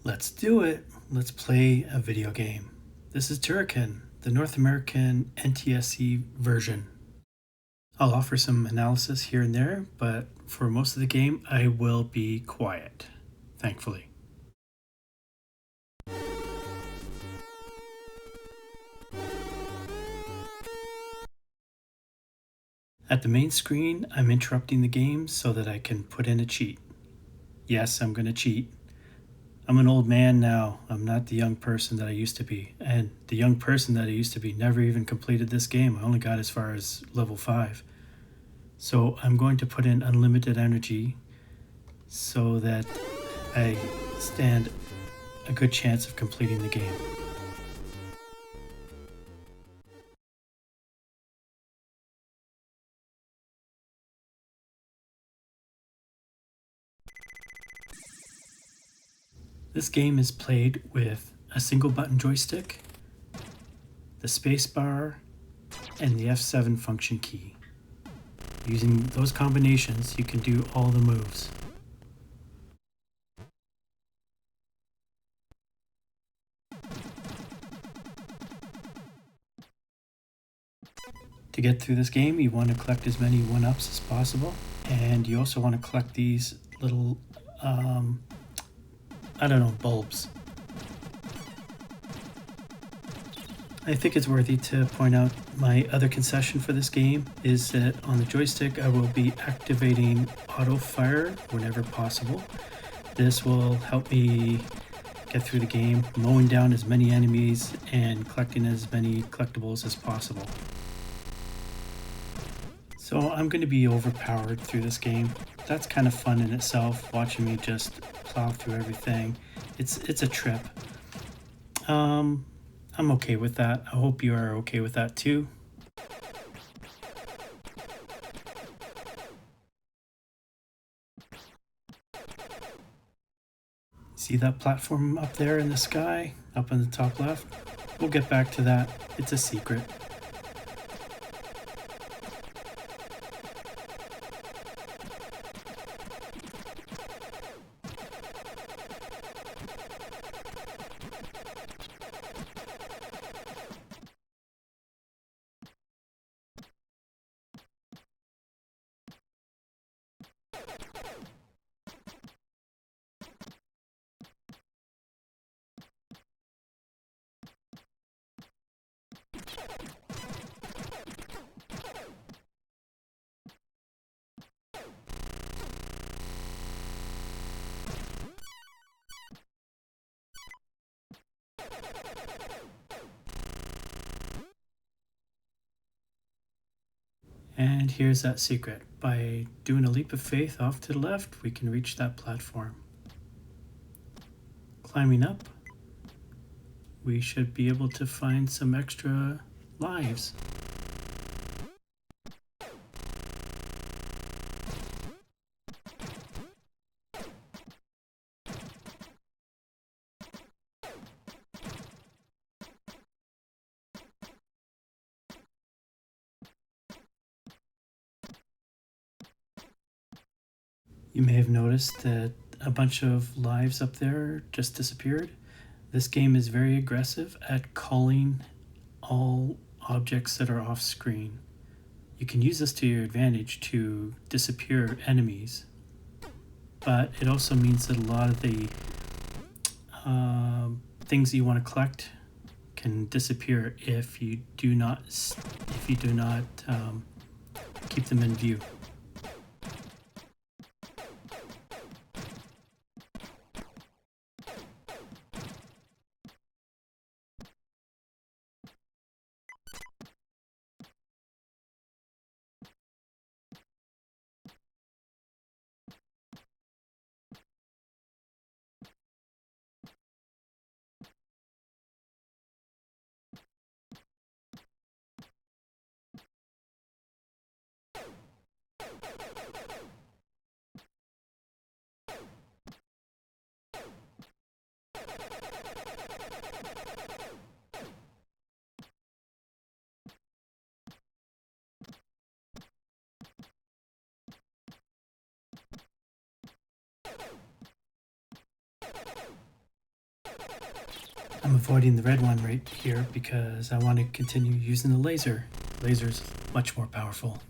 Let's do it. Let's play a video game. This is Turrican, the North American NTSC version. I'll offer some analysis here and there, but for most of the game, I will be quiet, thankfully. At the main screen, I'm interrupting the game so that I can put in a cheat. Yes, I'm going to cheat. I'm an old man now. I'm not the young person that I used to be. And the young person that I used to be never even completed this game. I only got as far as level 5. So I'm going to put in unlimited energy so that I stand a good chance of completing the game. This game is played with a single button joystick, the spacebar, and the F7 function key. Using those combinations, you can do all the moves. To get through this game, you want to collect as many 1-ups as possible, and you also want to collect these little, bulbs. I think it's worthy to point out my other concession for this game is that on the joystick I will be activating auto fire whenever possible. This will help me get through the game, mowing down as many enemies and collecting as many collectibles as possible. So I'm going to be overpowered through this game. That's kind of fun in itself, watching me just plow through everything. It's a trip. I'm okay with that. I hope you are okay with that too. See that platform up there in the sky, up in the top left? We'll get back to that. It's a secret. And here's that secret. By doing a leap of faith off to the left, we can reach that platform. Climbing up, we should be able to find some extra lives. You may have noticed that a bunch of lives up there just disappeared. This game is very aggressive at calling all objects that are off screen. You can use this to your advantage to disappear enemies, but it also means that a lot of the things that you want to collect can disappear if you do not keep them in view. I'm avoiding the red one right here because I want to continue using the laser. Laser's much more powerful.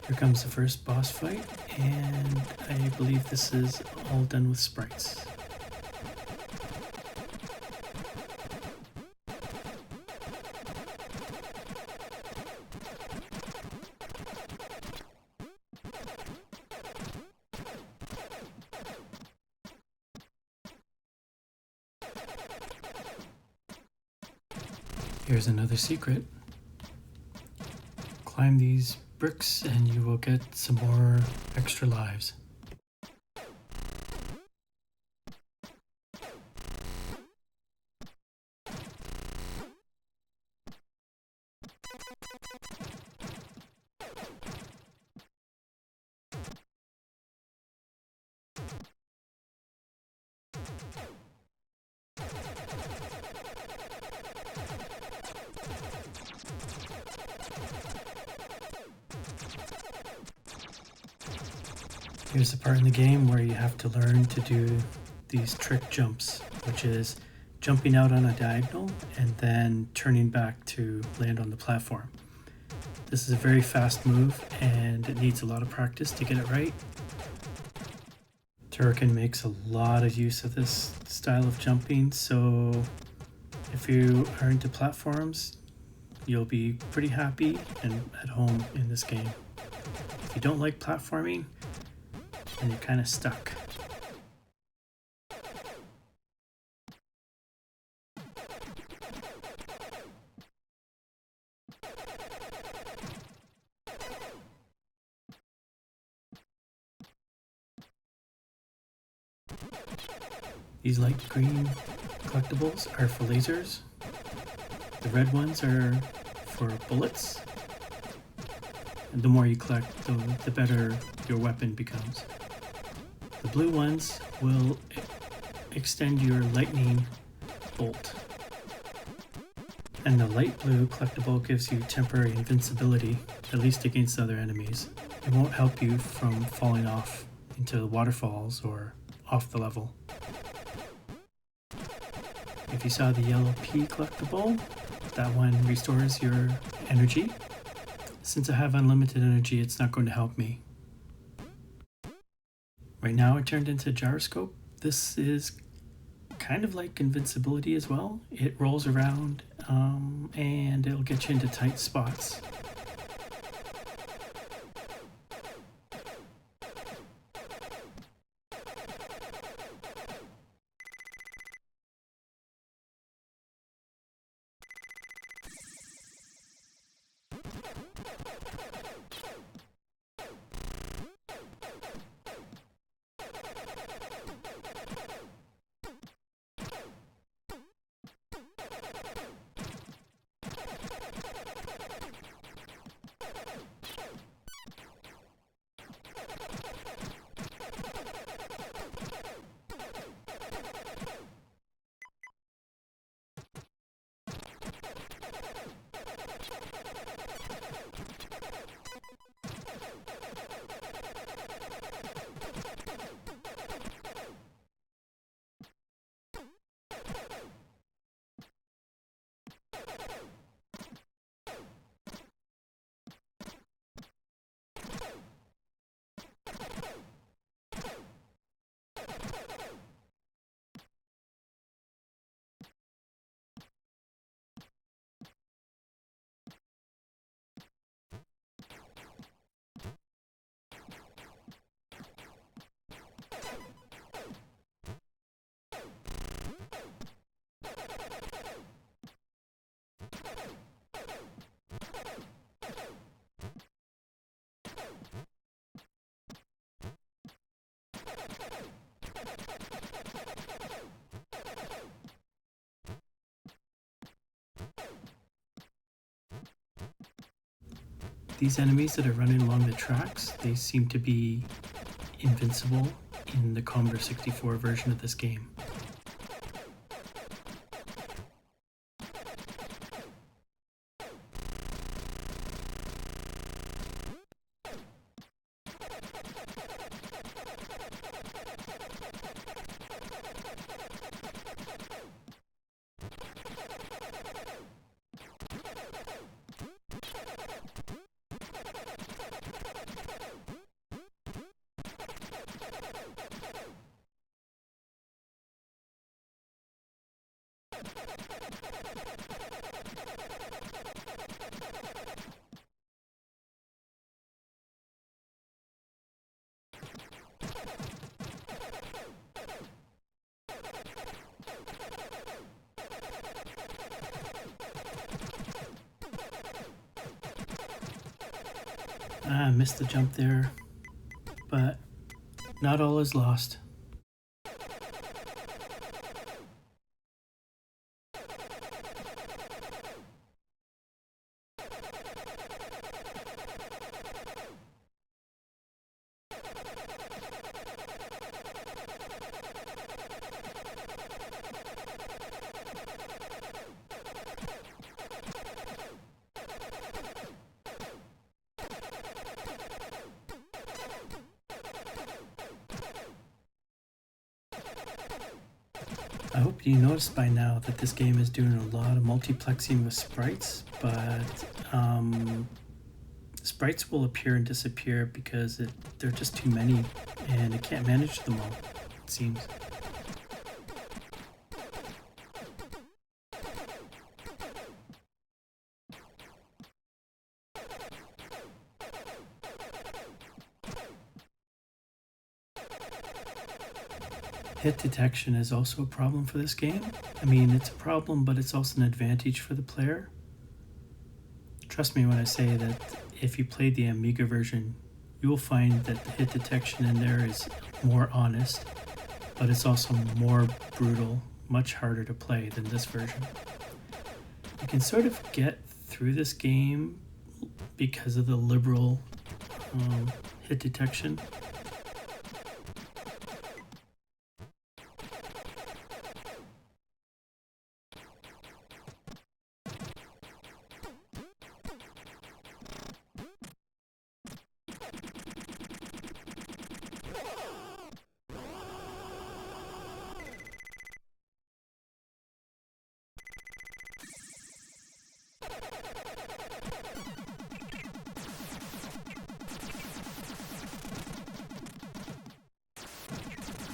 Here comes the first boss fight, and I believe this is all done with sprites. Here's another secret. Climb these bricks and you will get some more extra lives. Here's the part in the game where you have to learn to do these trick jumps, which is jumping out on a diagonal and then turning back to land on the platform. This is a very fast move and it needs a lot of practice to get it right. Turrican makes a lot of use of this style of jumping, so if you are into platforms, you'll be pretty happy and at home in this game. If you don't like platforming, then you're kind of stuck. These light green collectibles are for lasers. The red ones are for bullets. And the more you collect, the better your weapon becomes. The blue ones will extend your lightning bolt. And the light blue collectible gives you temporary invincibility, at least against other enemies. It won't help you from falling off into waterfalls or off the level. If you saw the yellow P collectible, that one restores your energy. Since I have unlimited energy, it's not going to help me. Right now it turned into a gyroscope. This is kind of like invincibility as well. It rolls around and it'll get you into tight spots. These enemies that are running along the tracks, they seem to be invincible in the Commodore 64 version of this game. I missed the jump there, but not all is lost. I hope you noticed by now that this game is doing a lot of multiplexing with sprites, but sprites will appear and disappear because there are just too many and it can't manage them all, it seems. Hit detection is also a problem for this game. I mean, it's a problem, but it's also an advantage for the player. Trust me when I say that if you played the Amiga version, you will find that the hit detection in there is more honest, but it's also more brutal, much harder to play than this version. You can sort of get through this game because of the liberal hit detection.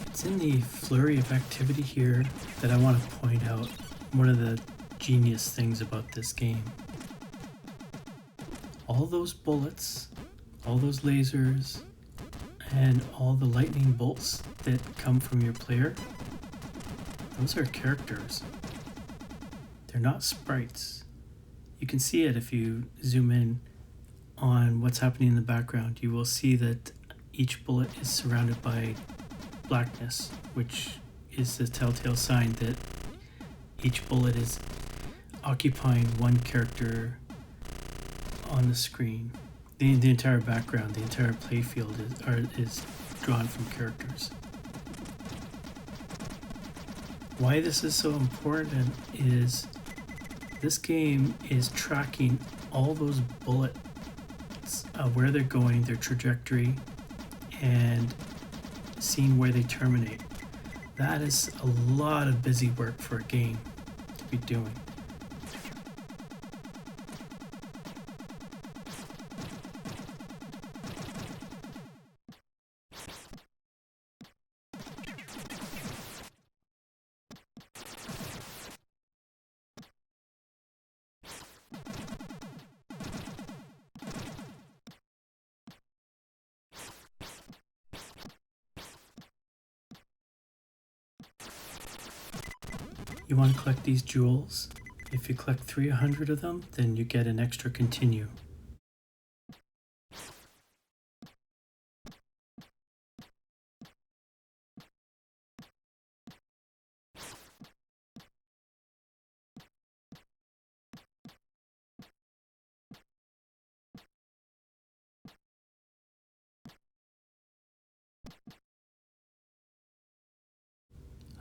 It's in the flurry of activity here that I want to point out one of the genius things about this game. All those bullets, all those lasers, and all the lightning bolts that come from your player, those are characters. They're not sprites. You can see it if you zoom in on what's happening in the background. You will see that each bullet is surrounded by blackness, which is the telltale sign that each bullet is occupying one character on the screen. The entire background, the entire playfield is drawn from characters. Why this is so important is this game is tracking all those bullets, where they're going, their trajectory, and seeing where they terminate. That is a lot of busy work for a game to be doing. You want to collect these jewels. If you collect 300 of them, then you get an extra continue.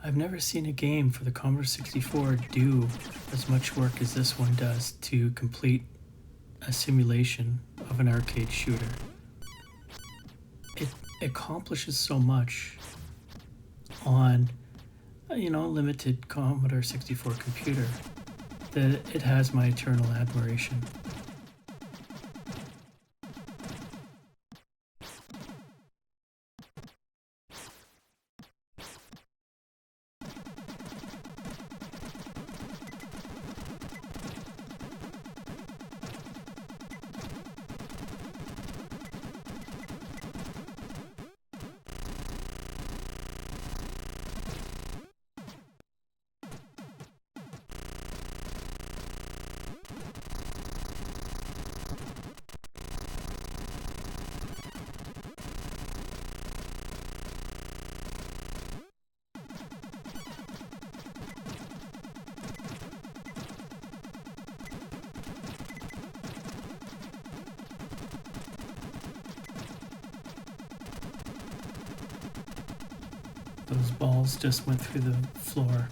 I've never seen a game for the Commodore 64 do as much work as this one does to complete a simulation of an arcade shooter. It accomplishes so much on limited Commodore 64 computer that it has my eternal admiration. Those balls just went through the floor.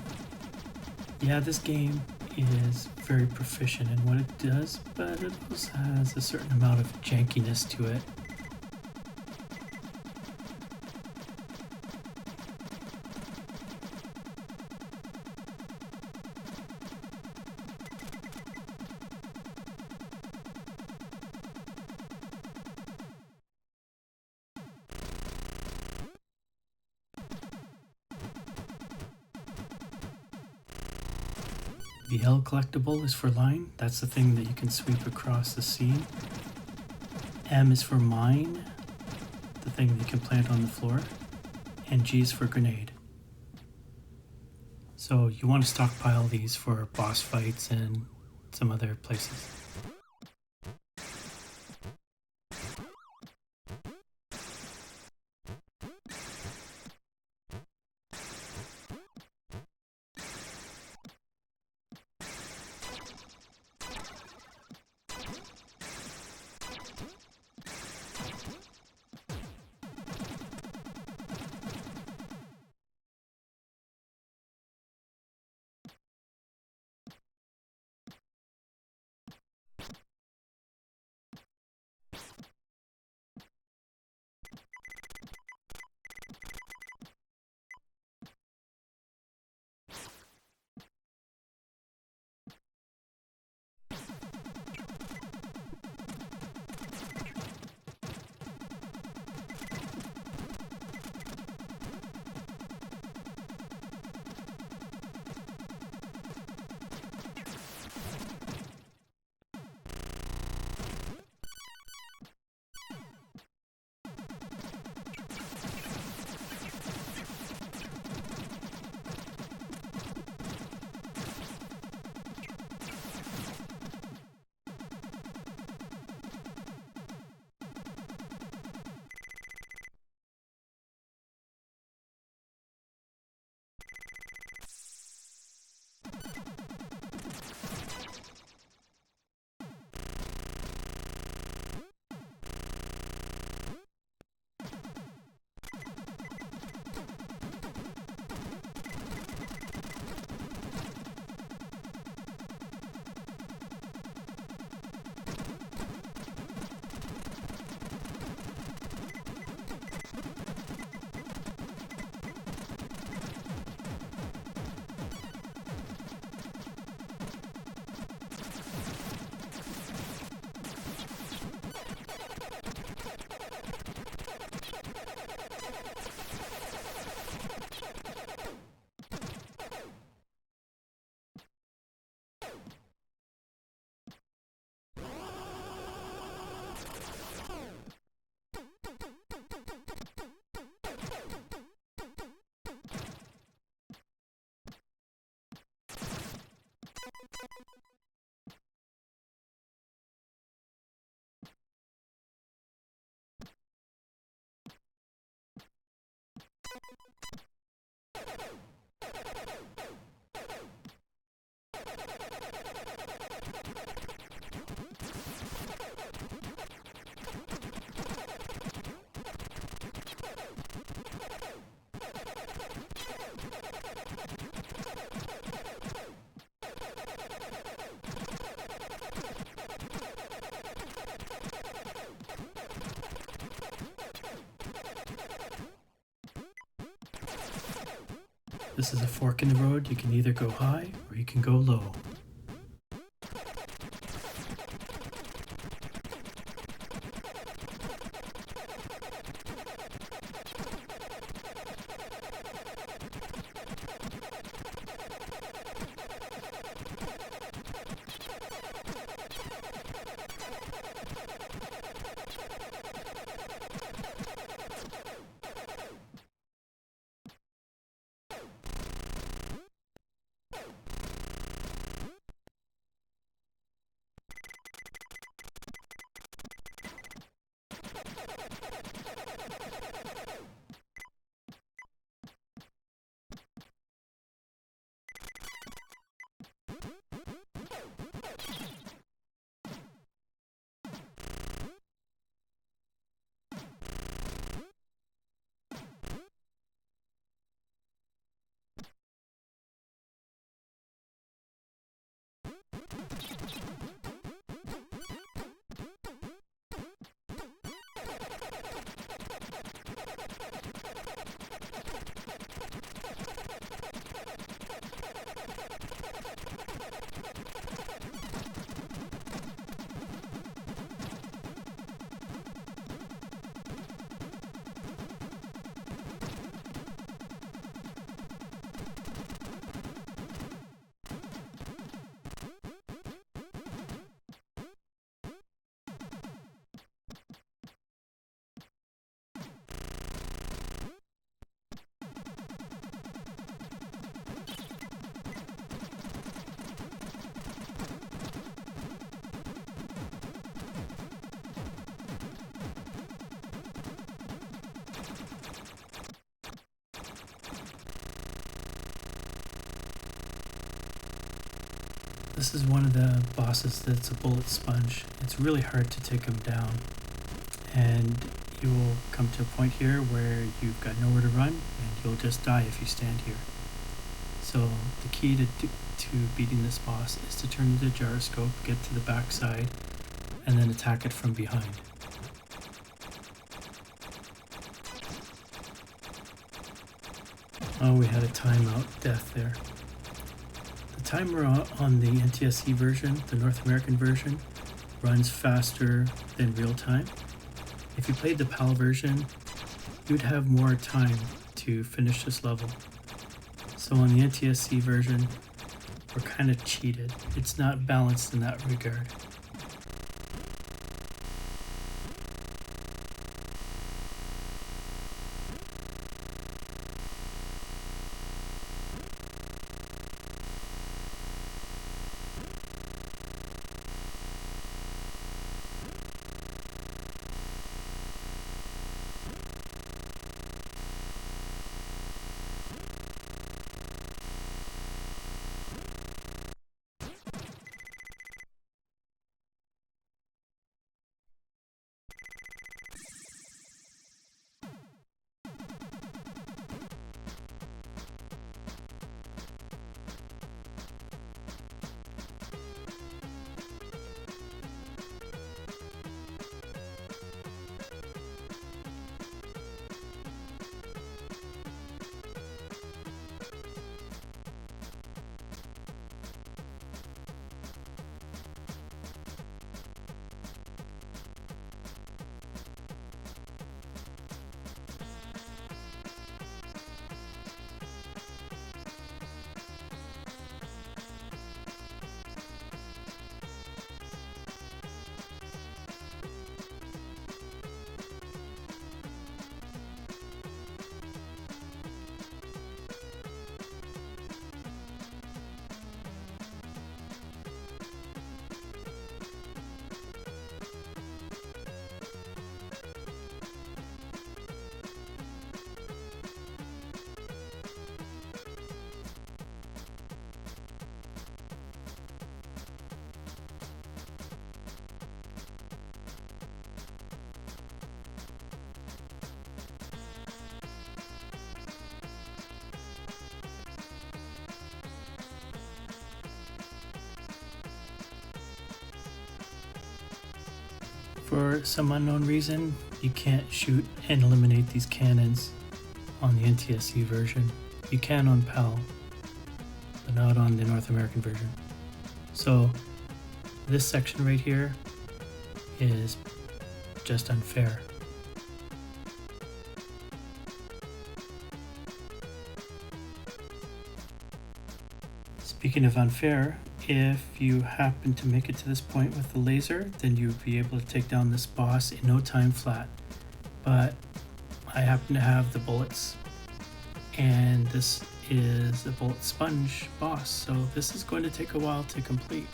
Yeah, this game is very proficient in what it does, but it also has a certain amount of jankiness to it. The L collectible is for line. That's the thing that you can sweep across the scene. M is for mine, the thing that you can plant on the floor. And G is for grenade. So you want to stockpile these for boss fights and some other places. This is a fork in the road. You can either go high or you can go low. This is one of the bosses that's a bullet sponge. It's really hard to take him down. And you will come to a point here where you've got nowhere to run and you'll just die if you stand here. So the key to beating this boss is to turn the gyroscope, get to the back side, and then attack it from behind. Oh, we had a timeout death there. The timer on the NTSC version, the North American version, runs faster than real time. If you played the PAL version, you'd have more time to finish this level. So on the NTSC version, we're kind of cheated. It's not balanced in that regard. For some unknown reason, you can't shoot and eliminate these cannons on the NTSC version. You can on PAL, but not on the North American version. So this section right here is just unfair. Speaking of unfair, if you happen to make it to this point with the laser, then you'll be able to take down this boss in no time flat. But I happen to have the bullets, and this is a bullet sponge boss, so this is going to take a while to complete.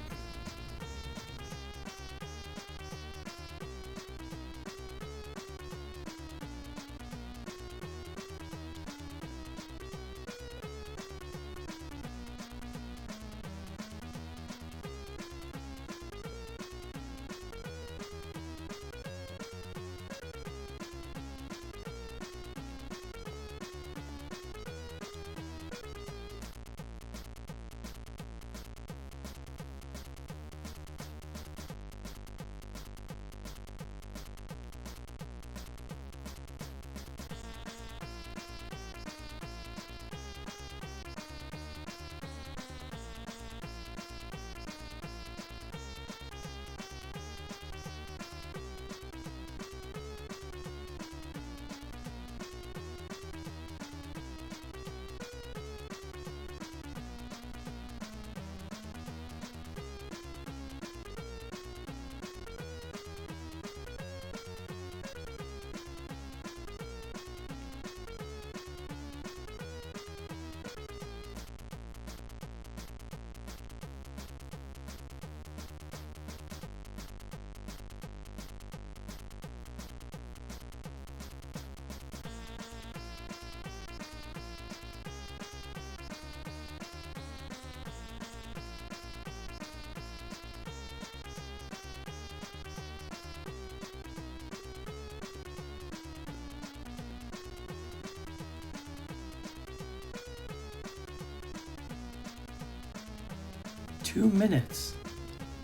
Two minutes.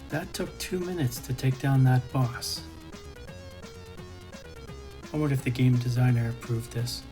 That took 2 minutes to take down that boss. I wonder if the game designer approved this.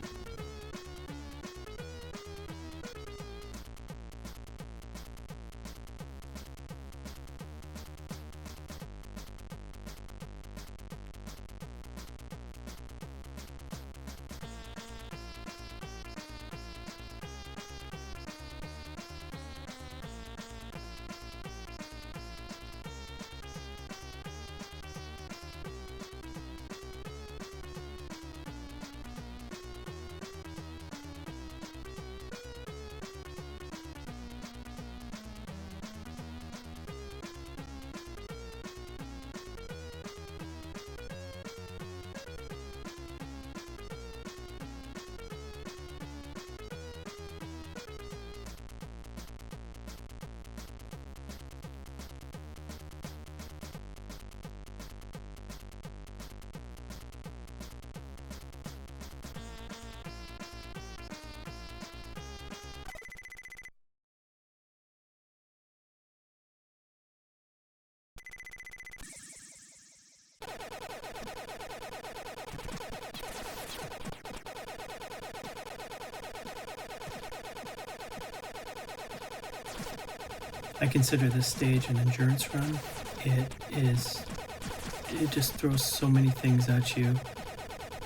I consider this stage an endurance run. It just throws so many things at you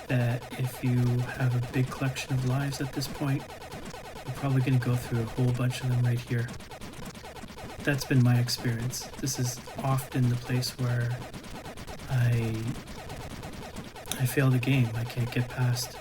that if you have a big collection of lives at this point, you're probably going to go through a whole bunch of them right here. That's been my experience. This is often the place where I fail the game. I can't get past.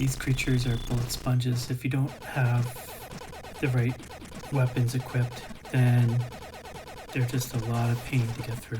These creatures are bullet sponges. If you don't have the right weapons equipped, then they're just a lot of pain to get through.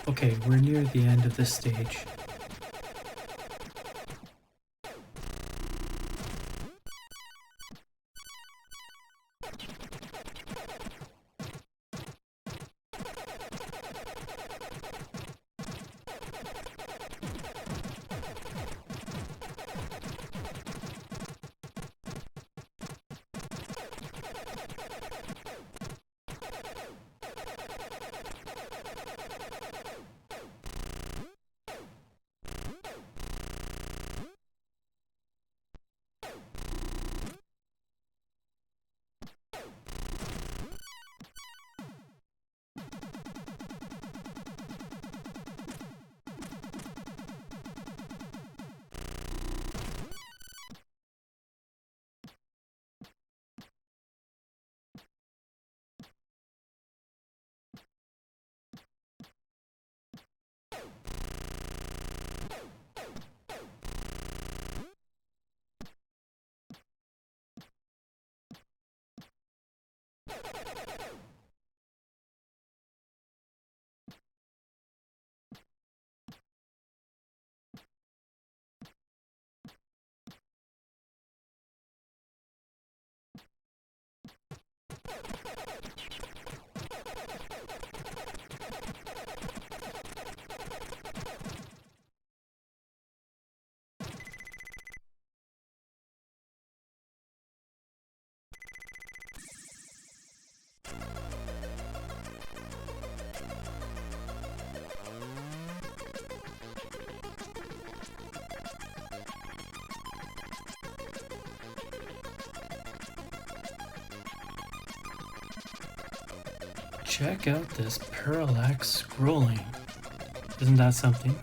Okay, we're near the end of this stage. Check out this parallax scrolling. Isn't that something?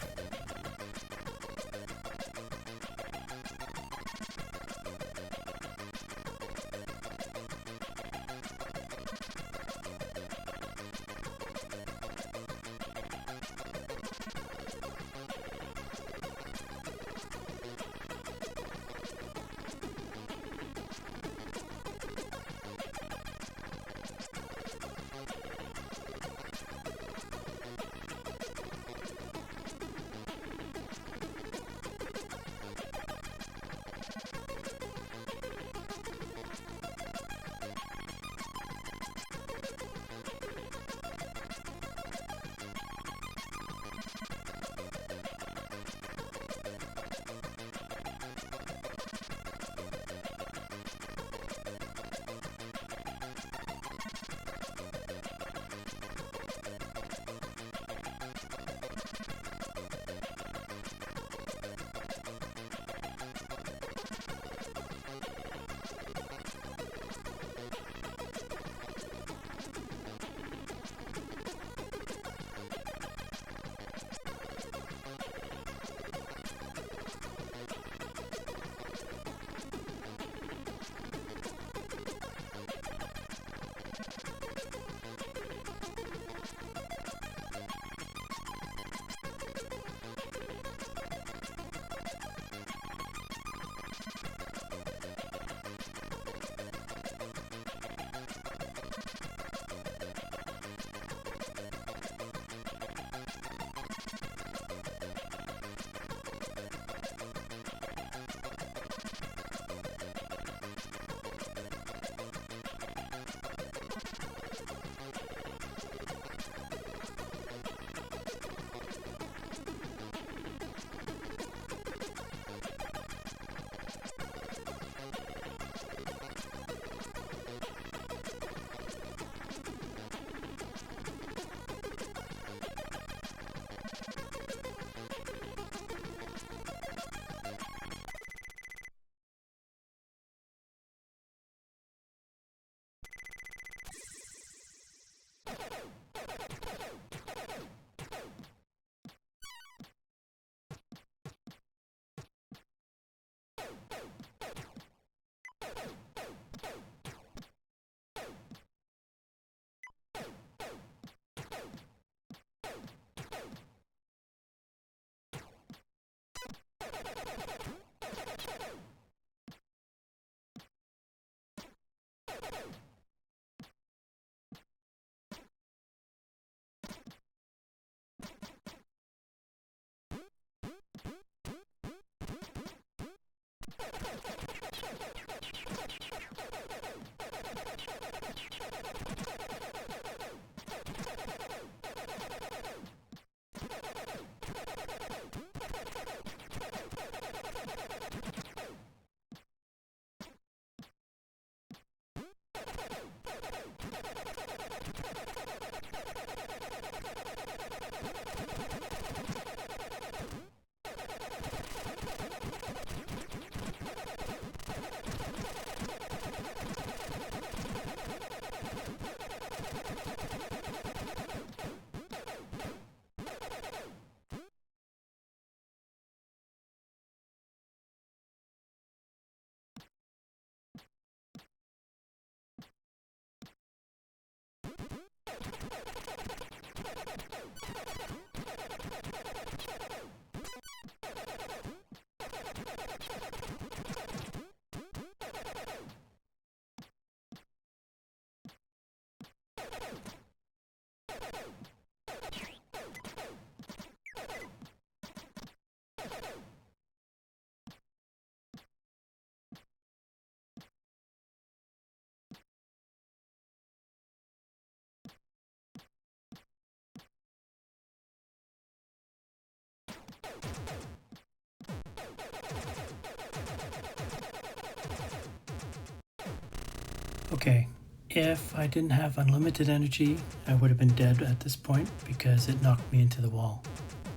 Okay, if I didn't have unlimited energy, I would have been dead at this point because it knocked me into the wall.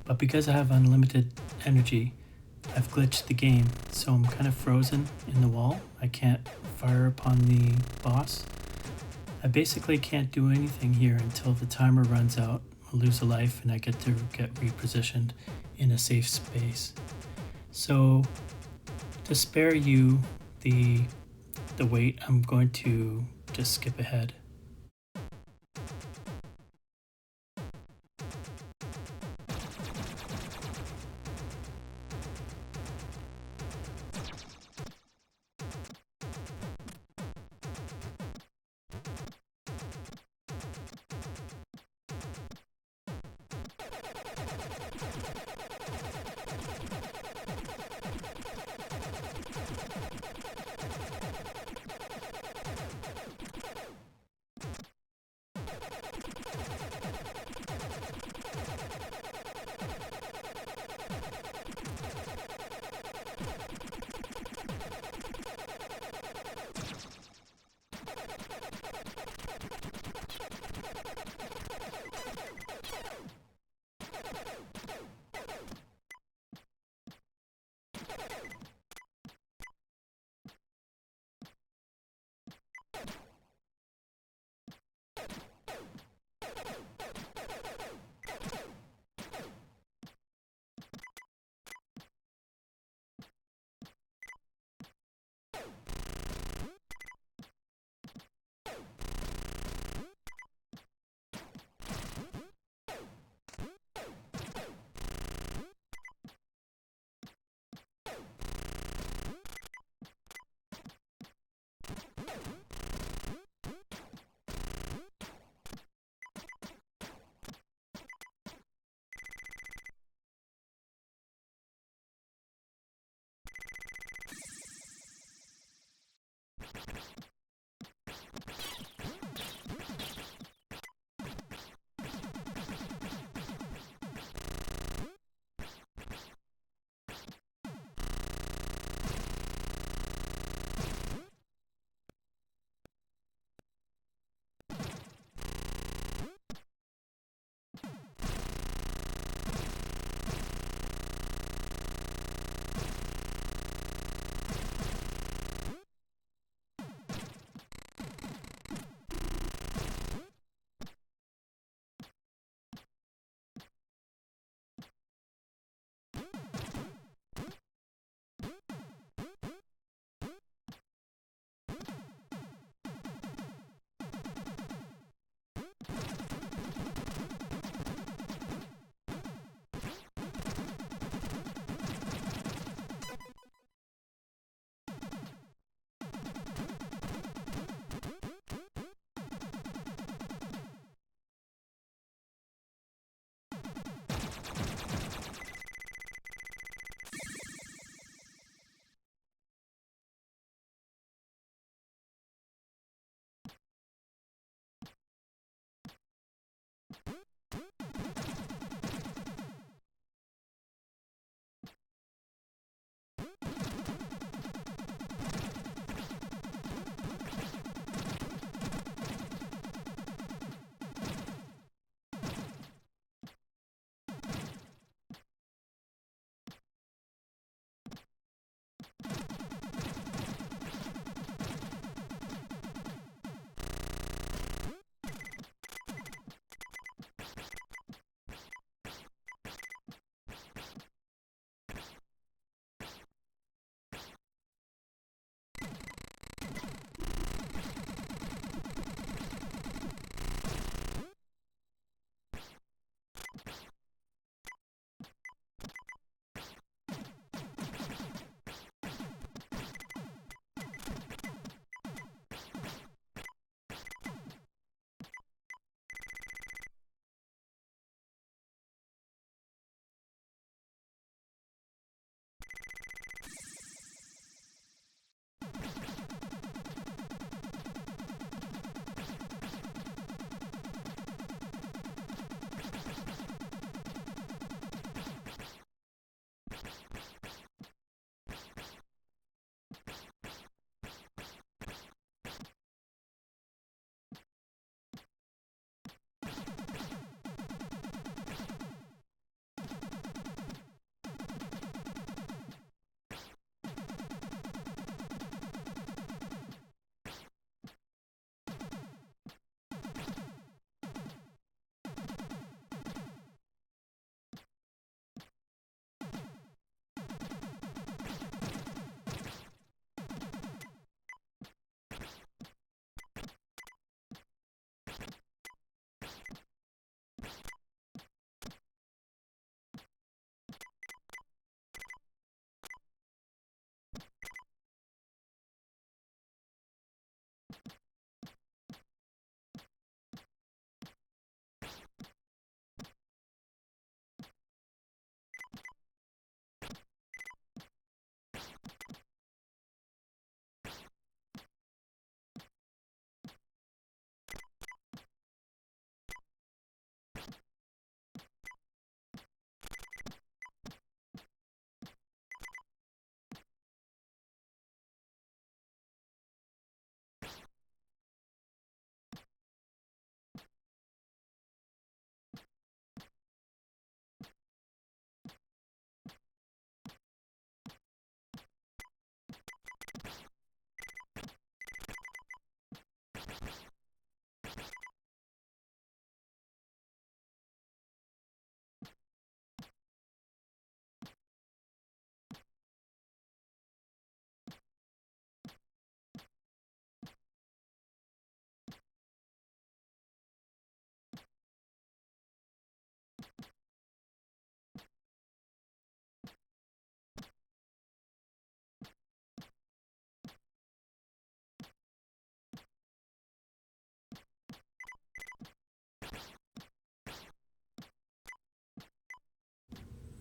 But because I have unlimited energy, I've glitched the game, so I'm kind of frozen in the wall. I can't fire upon the boss. I basically can't do anything here until the timer runs out, I lose a life, and I get to get repositioned in a safe space. So to spare you the wait, I'm going to just skip ahead.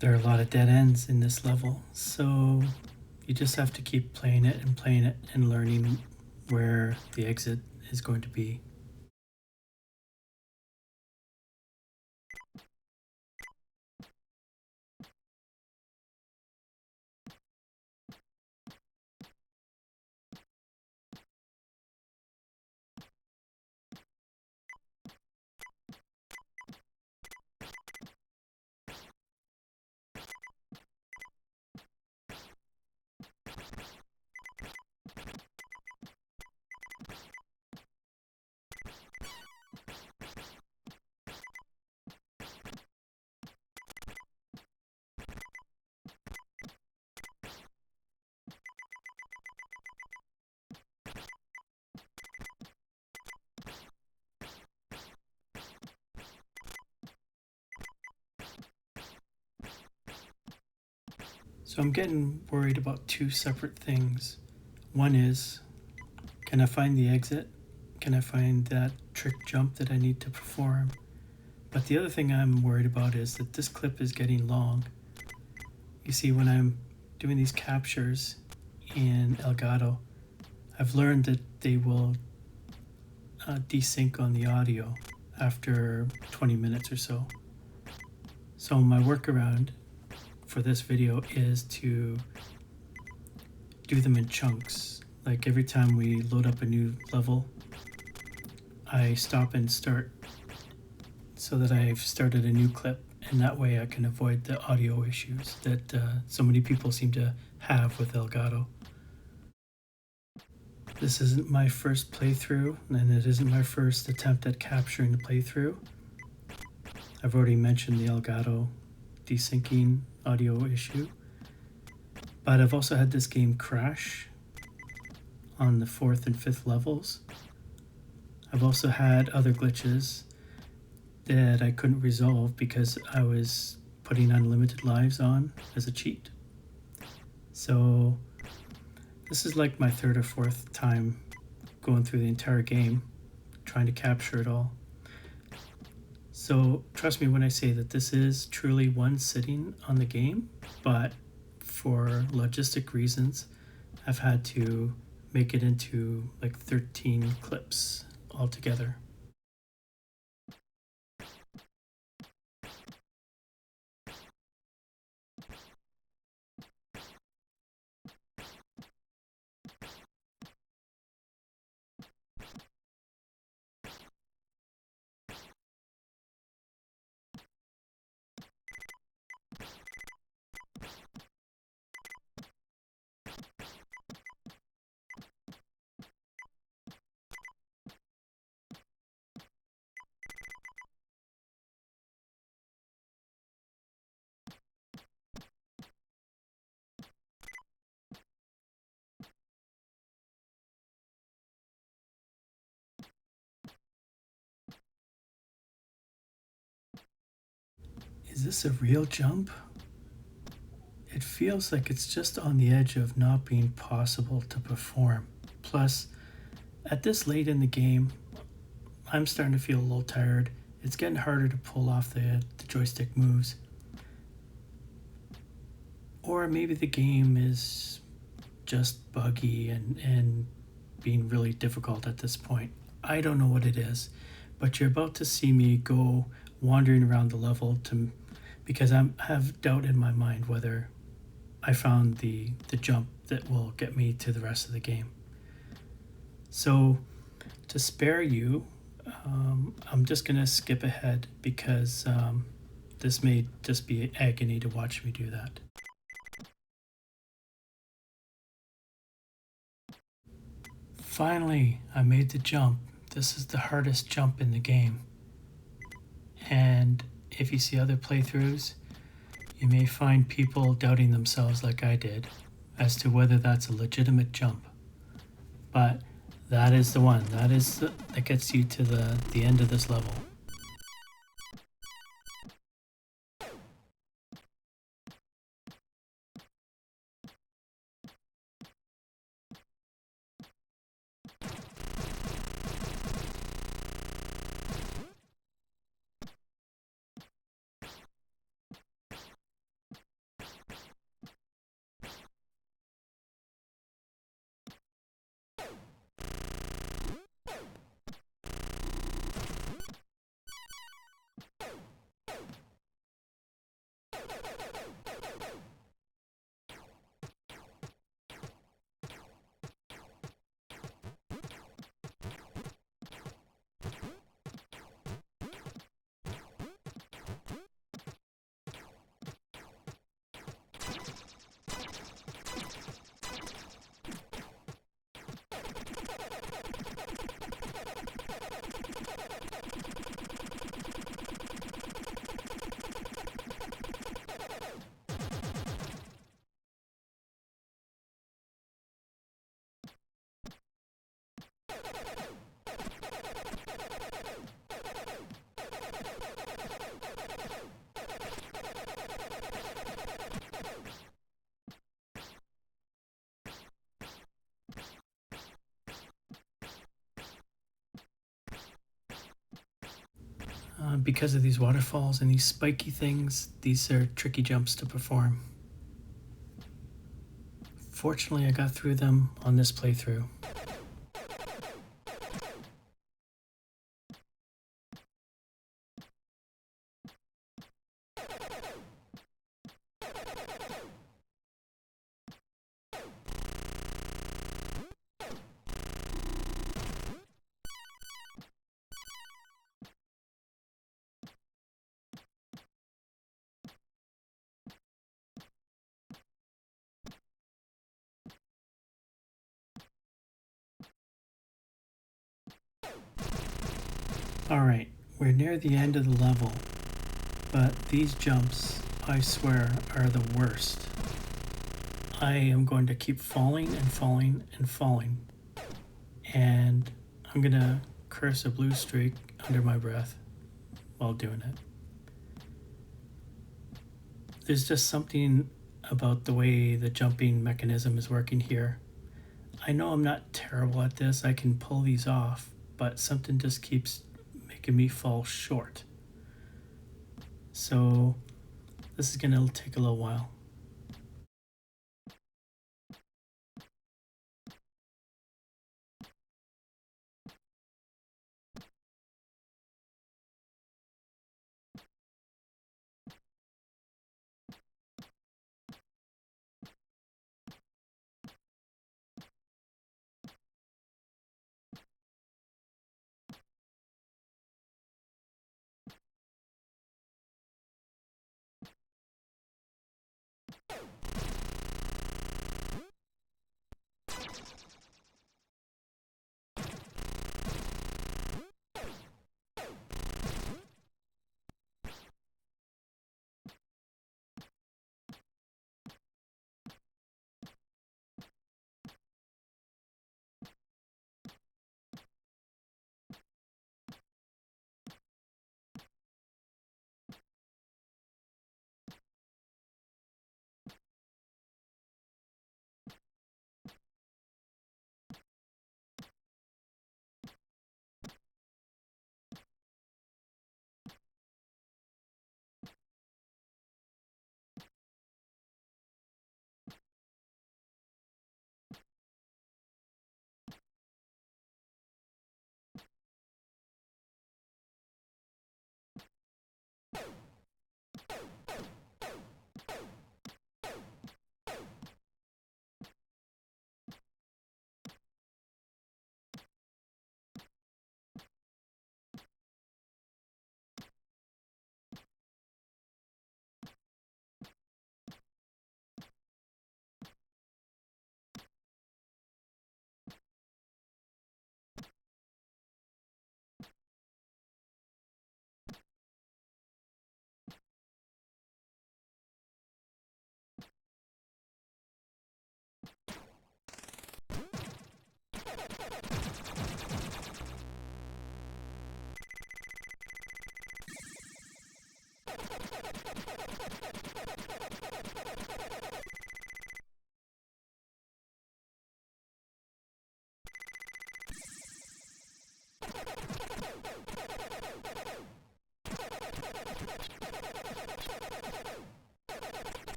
There are a lot of dead ends in this level, so you just have to keep playing it and learning where the exit is going to be. So I'm getting worried about two separate things. One is, can I find the exit? Can I find that trick jump that I need to perform? But the other thing I'm worried about is that this clip is getting long. You see, when I'm doing these captures in Elgato, I've learned that they will desync on the audio after 20 minutes or so. So my workaround for this video is to do them in chunks. Like every time we load up a new level, I stop and start so that I've started a new clip, and that way I can avoid the audio issues that so many people seem to have with Elgato. This isn't my first playthrough, and it isn't my first attempt at capturing the playthrough. I've already mentioned the Elgato desyncing audio issue, but I've also had this game crash on the 4th and 5th levels. I've also had other glitches that I couldn't resolve because I was putting unlimited lives on as a cheat. So this is like my 3rd or 4th time going through the entire game, trying to capture it all. So trust me when I say that this is truly one sitting on the game, but for logistic reasons, I've had to make it into like 13 clips altogether. Is this a real jump? It feels like it's just on the edge of not being possible to perform. Plus, at this late in the game, I'm starting to feel a little tired. It's getting harder to pull off the joystick moves. Or maybe the game is just buggy and being really difficult at this point. I don't know what it is, but you're about to see me go wandering around the level because I have doubt in my mind whether I found the jump that will get me to the rest of the game. So to spare you, I'm just going to skip ahead because this may just be agony to watch me do that. Finally, I made the jump. This is the hardest jump in the game. And if you see other playthroughs, you may find people doubting themselves like I did as to whether that's a legitimate jump. But that is the one. That gets you to the end of this level. Because of these waterfalls and these spiky things, these are tricky jumps to perform. Fortunately, I got through them on this playthrough. Alright, we're near the end of the level, but these jumps, I swear, are the worst. I am going to keep falling and falling and falling, and I'm gonna curse a blue streak under my breath while doing it. There's just something about the way the jumping mechanism is working here. I know I'm not terrible at this, I can pull these off, but something just keeps making me fall short. So this is gonna take a little while.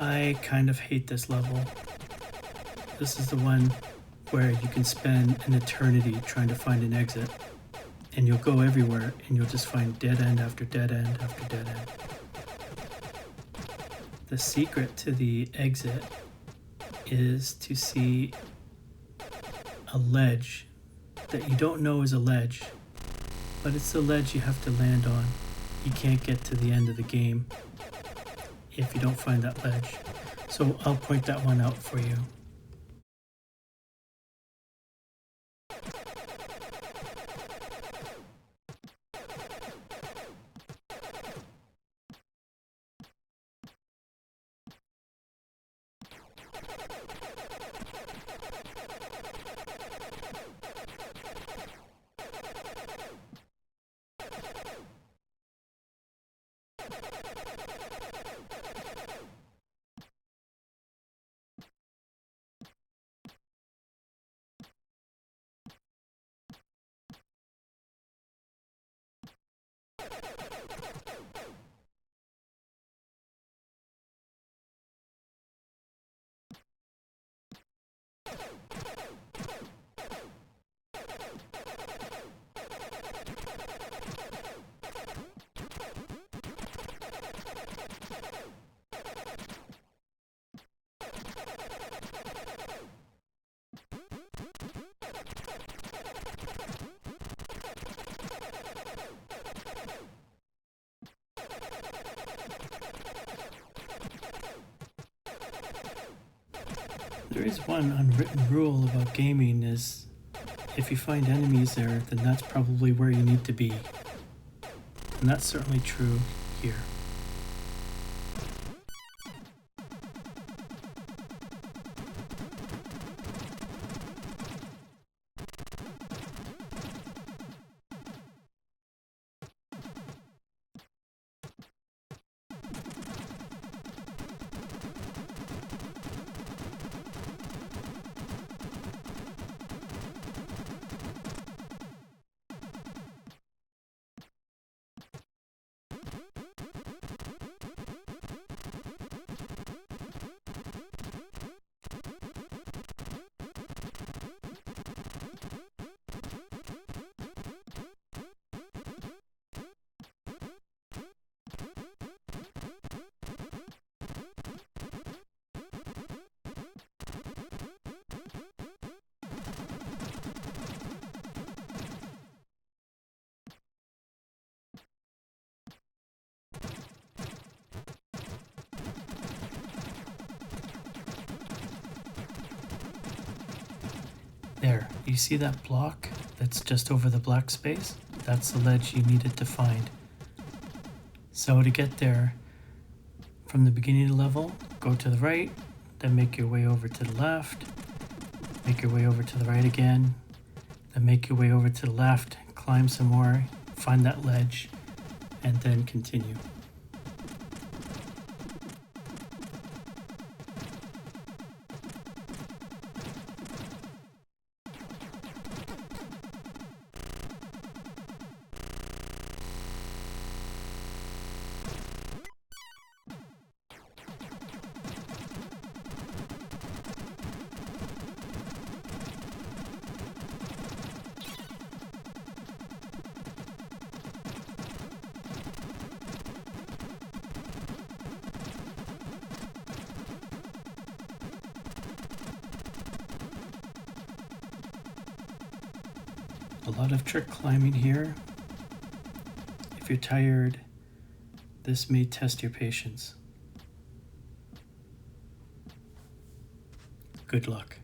I kind of hate this level. This is the one where you can spend an eternity trying to find an exit, and you'll go everywhere and you'll just find dead end after dead end after dead end. The secret to the exit is to see a ledge that you don't know is a ledge, but it's the ledge you have to land on. You can't get to the end of the game if you don't find that ledge. So I'll point that one out for you. There is one unwritten rule about gaming is if you find enemies there, then that's probably where you need to be. And that's certainly true here. There, you see that block that's just over the black space? That's the ledge you needed to find. So to get there, from the beginning of the level, go to the right, then make your way over to the left, make your way over to the right again, then make your way over to the left, climb some more, find that ledge, and then continue. A lot of trick climbing here. If you're tired, this may test your patience. Good luck.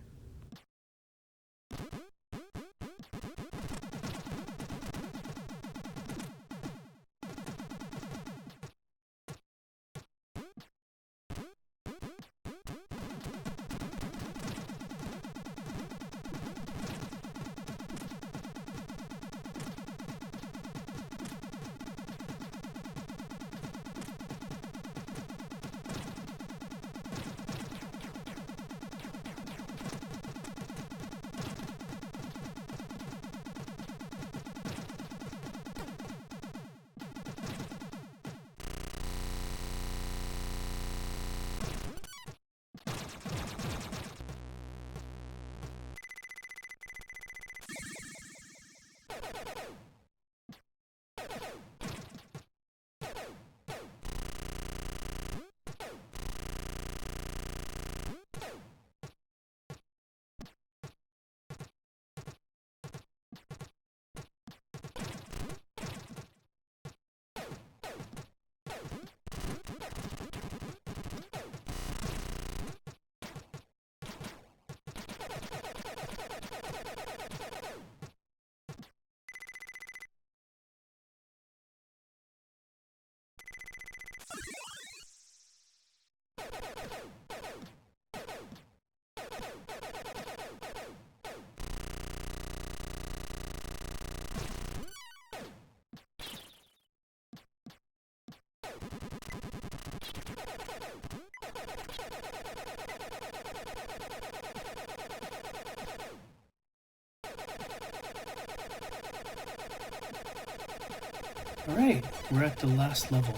Alright, we're at the last level.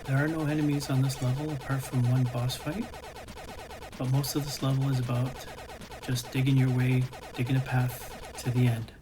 There are no enemies on this level apart from one boss fight, but most of this level is about just digging your way, digging a path to the end.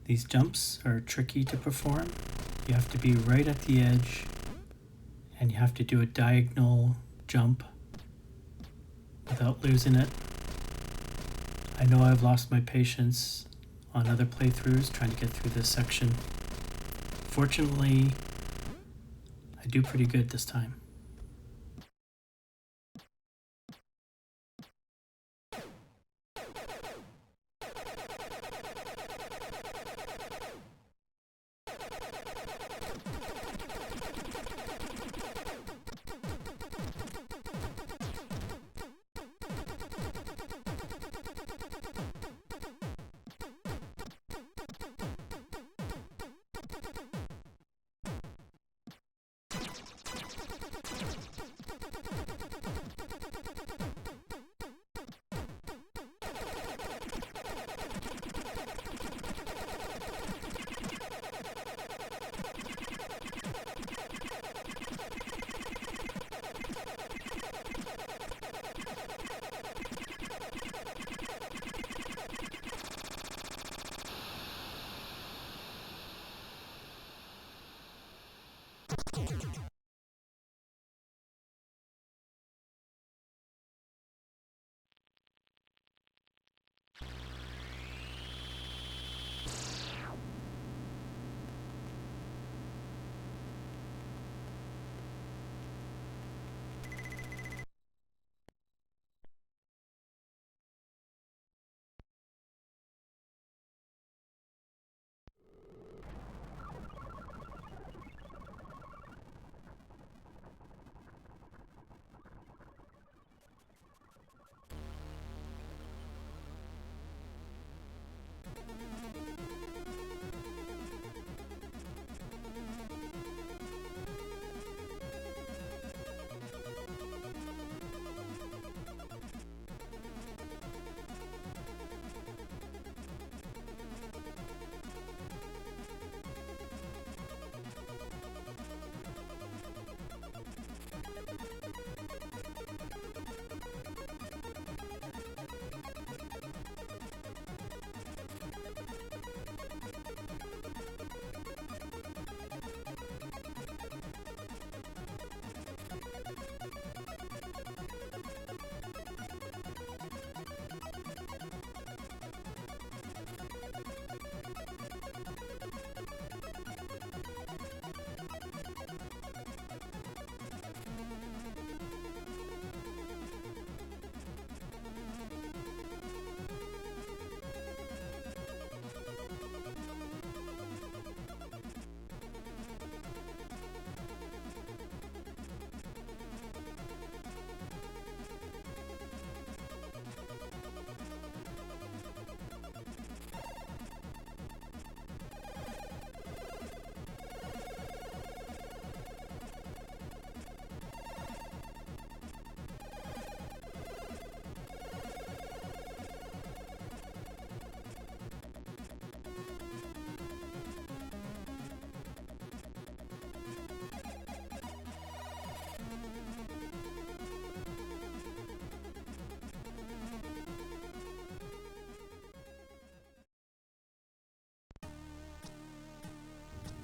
These jumps are tricky to perform. You have to be right at the edge, and you have to do a diagonal jump without losing it. I know I've lost my patience on other playthroughs trying to get through this section. Fortunately, I do pretty good this time.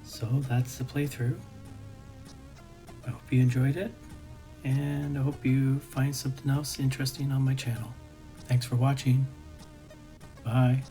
So that's the playthrough. I hope you enjoyed it, and I hope you find something else interesting on my channel. Thanks for watching. Bye.